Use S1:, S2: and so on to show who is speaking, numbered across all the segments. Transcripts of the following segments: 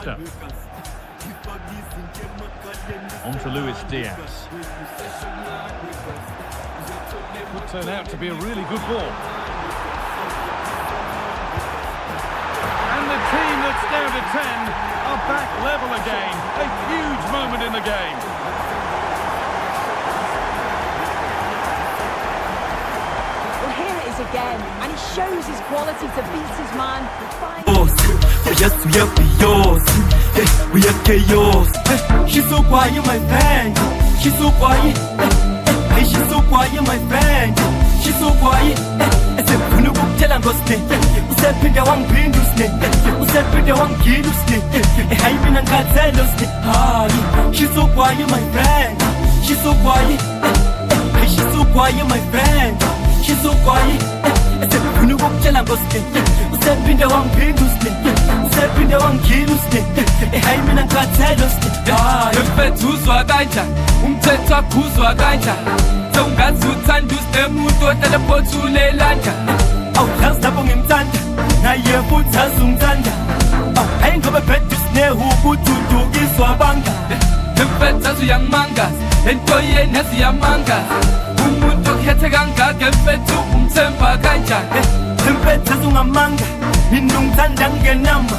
S1: Costa. On to Luis Diaz. Could turn out to be a really good ball. And the team that's down to 10 are back level again. A huge moment in the game.
S2: Well, here it is again, and he shows his quality to beat his man.
S3: Yes, we are yours. We are chaos. She's so quiet, my friend. She's so quiet. Hey, she's so quiet, my friend. She's so quiet. Ufuna ukukutshela ngosine usephinda wangiphinda usine usephinda wangigila usine hayi mina ngikhathele usine hayi. She's so quiet, my friend. She's so quiet. Hey, she's so quiet, my friend. She's so quiet. Ufuna ukukutshela ngosine usephinda wangiphinda usine usephinda wangigila usine hayi mina ngikhathele usine hayi.
S4: Mfethu uzwa kanjani umthetho akhuzwa kanjani ungazi uthanda usinemuntu ohlala phothulelandla
S3: awuyazi lapho ngimthanda naye futhi azungithanda hayi ngoba bhede usinehu ukududukiswa banga
S4: mfethu azuyangimangaza lento yena ziyamangaza umuntu okhethe kangaka mfethu umthemba kanjani
S3: mfethu azungamanga mina ungithanda ngenama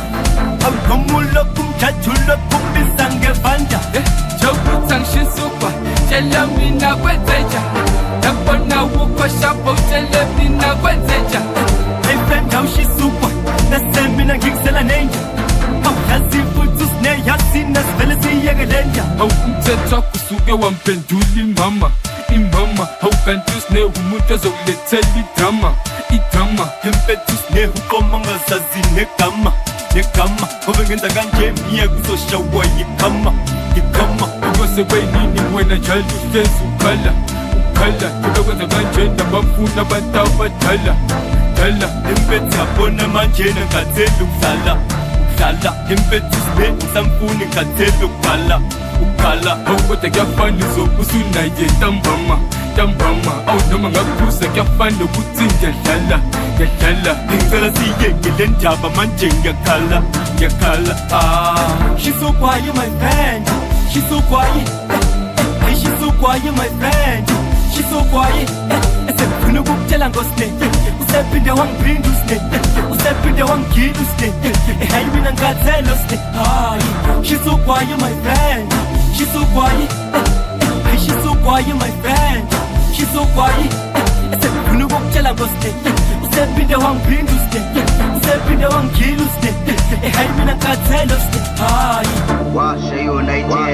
S3: awunomulo kumjajulo kumbisa ngevanda
S4: njengokuthi angishisukwa tshela mina kwenzenja yabona ukhoshapo utshele mina kwenzenja
S3: hey friend awushisukwa nase mina ngikuzela nenja awuyazi futhi usineyasina sivele siyekelenja
S4: umthetho kusuke wamphendula imama awukanti usinehu umuntu ezokulethela idrama
S3: mfethu usinehu uqoma ngazazi negama ngoba ngenza kanje miye kuzoshawa yikhama
S4: Ukose kwenini wena njalo uhlezi ukhala Njalo kanje nabafuna abantu abadala
S3: mfethu yabona manje ngikhathele ukudlala mfethu sibe usamfuni ngikhathele ukukhala
S4: Kodwa kuyafana uzobe usunaye ntambama Noma ngakuphuza kuyafana ukuthi ngiyadlala
S3: ngicela siyeke le ndaba manje ngiyakhala She's so quiet, my friend. She's so quiet. Hey, she's so quiet, my friend. She's so quiet. Esefuna ukukutshela ngosine usephinda wangiphinda usine usephinda wangigila usine hayi mina ngikhathele usine hayi. She's so quiet, my friend. She's so quiet. Hey, she's so quiet, my friend. She's so quiet. Esefuna ukukutshela ngosine usephinda wangiphinda usine usephinda wangigila usine hayi mina ngikhathele usine hayi.
S5: Washa United.